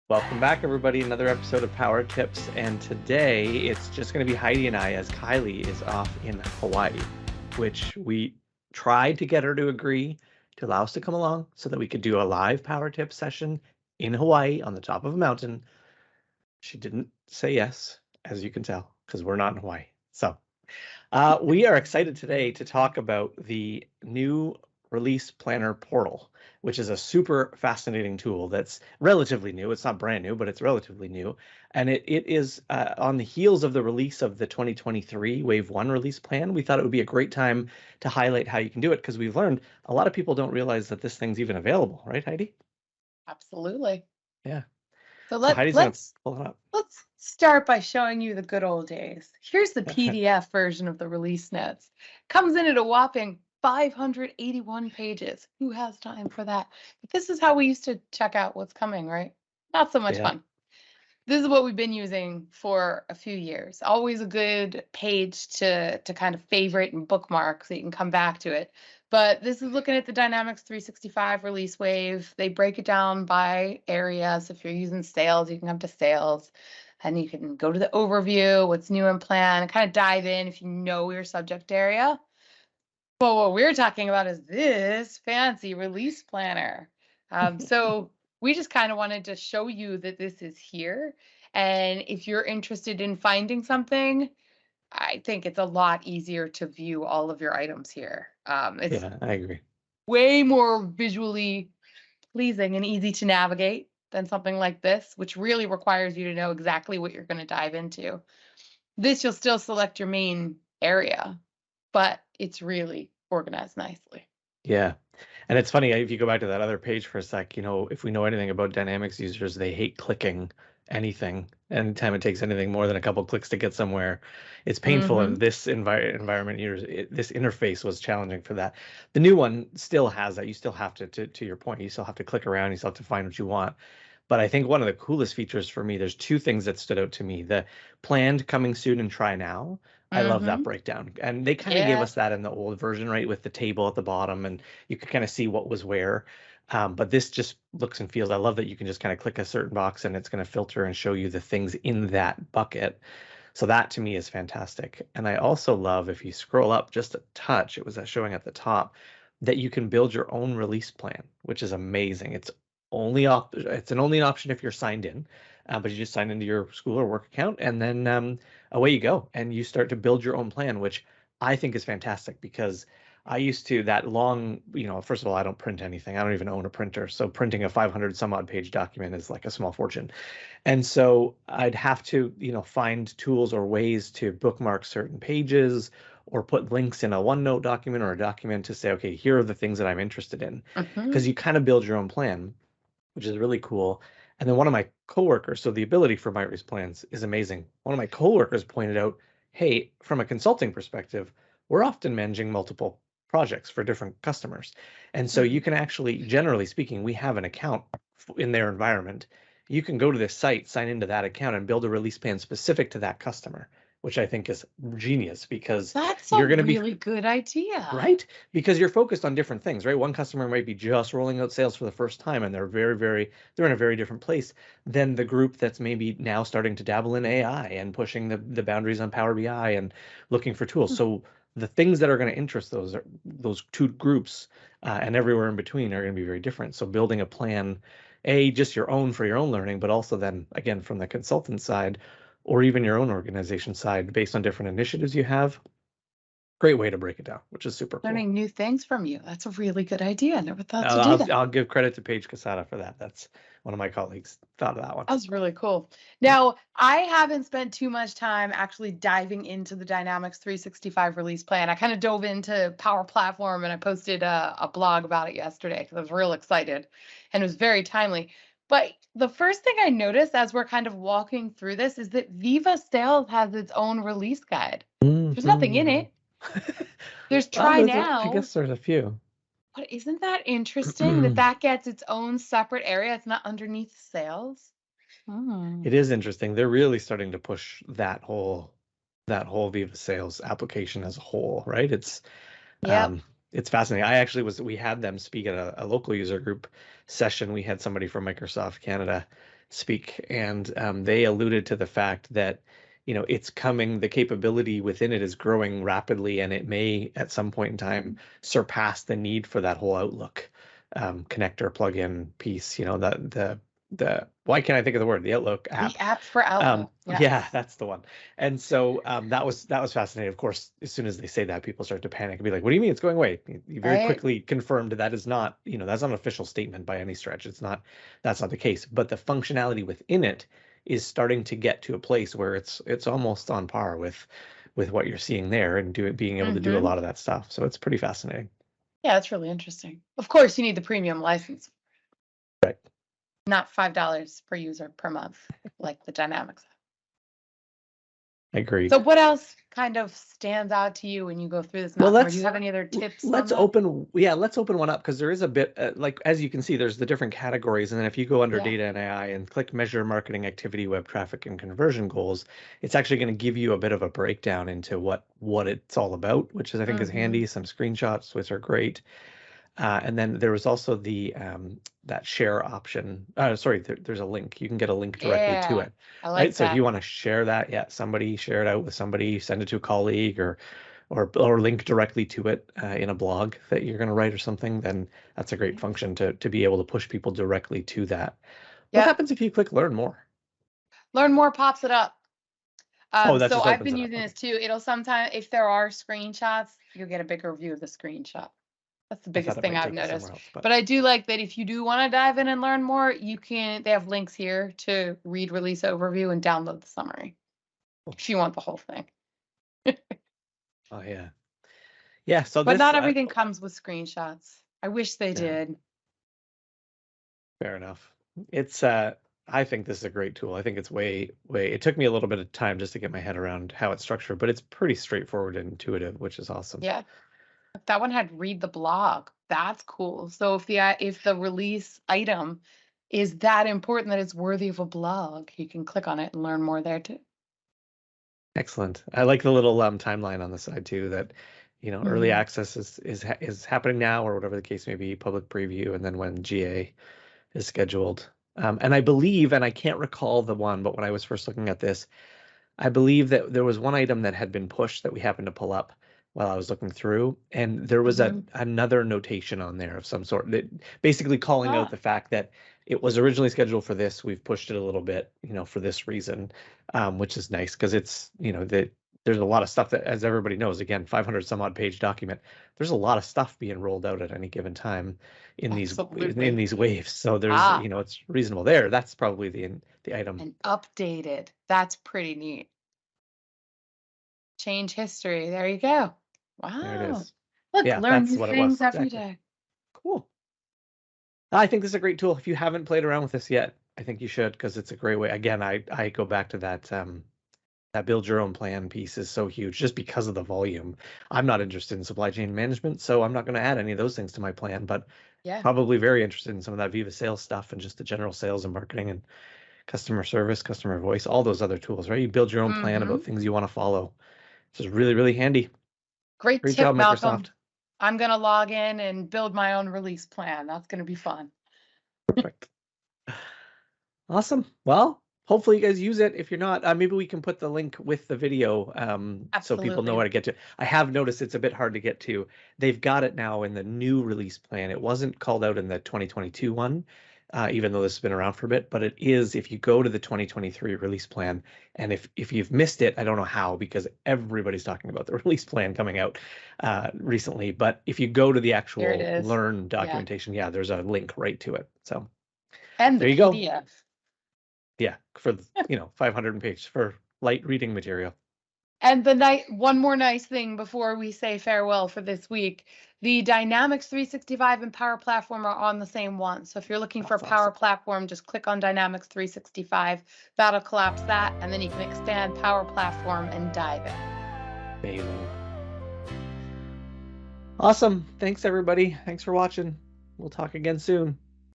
Welcome back, everybody. Another episode of Power Tips. And today it's just going to be Heidi and I as Kylie is off in Hawaii, which we tried to get her to agree to allow us to come along so that we could do a live Power Tip session in Hawaii on the top of a mountain. She didn't say yes, as you can tell, because we're not in Hawaii. So we are excited today to talk about the new release planner portal, which is a super fascinating tool that's relatively new. It's not brand new, but it's relatively new. And it is on the heels of the release of the 2023 Wave 1 release plan. We thought it would be a great time to highlight how you can do it because we've learned a lot of people don't realize that this thing's even available, right, Heidi? Absolutely. Yeah. So So Heidi's going to pull it up. let's start by showing you the good old days. Here's the PDF version of the release notes. Comes in at a whopping 581 pages. Who has time for that? But this is how we used to check out what's coming, right? Not so much Yeah. fun. This is what we've been using for a few years. Always a good page to kind of favorite and bookmark so you can come back to it. But this is looking at the Dynamics 365 release wave. They break it down by area. So if you're using sales, you can come to sales and you can go to the overview, what's new in plan, and kind of dive in if you know your subject area. But what we're talking about is this fancy release planner. So we just kind of wanted to show you that this is here. And if you're interested in finding something, I think it's a lot easier to view all of your items here. It's Yeah, I agree. way more visually pleasing and easy to navigate than something like this, which really requires you to know exactly what you're going to dive into. This, you'll still select your main area, but it's really organized nicely. Yeah. And it's funny, if you go back to that other page for a sec, if we know anything about Dynamics users, they hate clicking anything. Anytime it takes anything more than a couple clicks to get somewhere, it's painful. And this environment, this interface was challenging for that. The new one still has that. You still have to your point, you still have to click around, you still have to find what you want. But I think one of the coolest features for me, there's two things that stood out to me. The planned, coming soon, and try now. I love that breakdown. And they kind of gave Yeah. us that in the old version, right? With the table at the bottom, and you could kind of see what was where. But this just looks and feels, I love that you can just kind of click a certain box and it's going to filter and show you the things in that bucket. So that to me is fantastic. And I also love, if you scroll up just a touch, it was showing at the top, that you can build your own release plan, which is amazing. It's only an option if you're signed in, but you just sign into your school or work account, and then away you go, and you start to build your own plan, which I think is fantastic because I used to that long, first of all, I don't print anything. I don't even own a printer. So printing a 500 some odd page document is like a small fortune. And so I'd have to, find tools or ways to bookmark certain pages or put links in a OneNote document or a document to say, okay, here are the things that I'm interested in. Because you kind of build your own plan, which is really cool. And then one of my coworkers, so the ability for MyRace plans is amazing. One of my coworkers pointed out, hey, from a consulting perspective, we're often managing multiple projects for different customers. And so you can actually, generally speaking, we have an account in their environment. You can go to this site, sign into that account, and build a release plan specific to that customer, which I think is genius because That's you're a going to be really good idea. right, because you're focused on different things, right? One customer might be just rolling out sales for the first time and they're they're in a very different place than the group that's maybe now starting to dabble in AI and pushing the boundaries on Power BI and looking for tools. So the things that are going to interest those two groups and everywhere in between are going to be very different. So building a plan, just your own for your own learning, but also then again from the consultant side or even your own organization side based on different initiatives you have. Great way to break it down, which is super cool. Learning new things from you. That's a really good idea. I never thought to do I'll, that. I'll give credit to Paige Casada for that. That's one of my colleagues thought of that one. That was really cool. Now, I haven't spent too much time actually diving into the Dynamics 365 release plan. I kind of dove into Power Platform and I posted a blog about it yesterday because I was real excited and it was very timely. But the first thing I noticed as we're kind of walking through this is that Viva Sales has its own release guide. There's nothing in it. There's try now. I guess there's a few. But isn't that interesting that gets its own separate area? It's not underneath sales. It is interesting. They're really starting to push that whole Viva Sales application as a whole, right? It's fascinating. We had them speak at a local user group session. We had somebody from Microsoft Canada speak, and they alluded to the fact that, it's coming, the capability within it is growing rapidly, and it may at some point in time surpass the need for that whole Outlook connector plugin piece. The why can't I think of the word? The Outlook app. The app for Outlook. Yeah, Yes. that's the one. And so that was fascinating. Of course, as soon as they say that, people start to panic and be like, "What do you mean it's going away?" You very Right. quickly confirmed that is not, that's not an official statement by any stretch. That's not the case. But the functionality within it is starting to get to a place where it's almost on par with what you're seeing there, and being able to do a Mm-hmm. lot of that stuff. So it's pretty fascinating. Yeah, that's really interesting. Of course, you need the premium license, Right. not $5 per user per month, like the Dynamics. I agree. So what else kind of stands out to you when you go through this Well, mountain? Or do you have any other tips on that? let's open one up, because there is a bit, like, as you can see, there's the different categories, and then if you go under Yeah. data and AI and click measure marketing activity, web traffic, and conversion goals, it's actually going to give you a bit of a breakdown into what it's all about, which I think is Mm-hmm. handy. Some screenshots, which are great. And then there was also the that share option. Sorry, there's a link. You can get a link directly to Yeah, it, I right? like So if that. you want to share that, yeah, somebody share it out with somebody, send it to a colleague, or link directly to it in a blog that you're going to write or something, then that's a great function to be able to push people directly to that. What Yep. happens if you click learn more? Learn more pops it up. Oh, that So just I've opens been it up. using Okay. this too. It'll sometimes, if there are screenshots, you'll get a bigger view of the screenshot. That's the I thought biggest it thing might I've take you noticed. somewhere else, but But I do like that if you do want to dive in and learn more, they have links here to read release overview and download the summary cool. if you want the whole thing. Oh yeah, yeah. So But this not everything comes with screenshots. I wish they yeah. did. Fair enough. It's I think this is a great tool. I think it's way it took me a little bit of time just to get my head around how it's structured, but it's pretty straightforward and intuitive, which is awesome. Yeah. That one had read the blog. That's cool. So if the release item is that important that it's worthy of a blog, you can click on it and learn more there too. Excellent. I like the little timeline on the side too, that early Hmm. access is happening now, or whatever the case may be, public preview, and then when GA is scheduled. And I believe, and I can't recall the one, but when I was first looking at this, I believe that there was one item that had been pushed that we happened to pull up while I was looking through, and there was Hmm. another notation on there of some sort that basically calling out Ah, the fact that it was originally scheduled for this. We've pushed it a little bit, for this reason, which is nice, because it's, that there's a lot of stuff that, as everybody knows, again, 500 some odd page document. There's a lot of stuff being rolled out at any given time in absolutely. these waves. So there's, Ah, it's reasonable there. That's probably the item. and updated. That's pretty neat. Change history. There you go. There it Wow. is. Look, Yeah, learn that's new what it things was. every Exactly. day. Cool. I think this is a great tool. If you haven't played around with this yet, I think you should, because it's a great way. Again, I go back to that build your own plan piece is so huge just because of the volume. I'm not interested in supply chain management, so I'm not going to add any of those things to my plan, but Yeah. probably very interested in some of that Viva sales stuff and just the general sales and marketing and customer service, customer voice, all those other tools, right? You build your own plan Hmm. about things you want to follow. This is really, really handy. Great Great tip, job, Malcolm. Microsoft. I'm going to log in and build my own release plan. That's going to be fun. Perfect. Awesome. Well, hopefully you guys use it. If you're not, maybe we can put the link with the video, so people know Absolutely. how to get to. I have noticed it's a bit hard to get to. They've got it now in the new release plan. It wasn't called out in the 2022 one, even though this has been around for a bit. But it is if you go to the 2023 release plan, and if you've missed it, I don't know how, because everybody's talking about the release plan coming out recently. But if you go to the Here it actual is. Learn Yeah. documentation, yeah, there's a link right to it. So And the there you go. PDF. Yeah, for 500 pages for light reading material. And one more nice thing before we say farewell for this week. The Dynamics 365 and Power Platform are on the same one. So if you're looking for That's Power awesome. Platform, just click on Dynamics 365. That'll collapse that, and then you can expand Power Platform and dive in. Amazing. Awesome. Thanks, everybody. Thanks for watching. We'll talk again soon.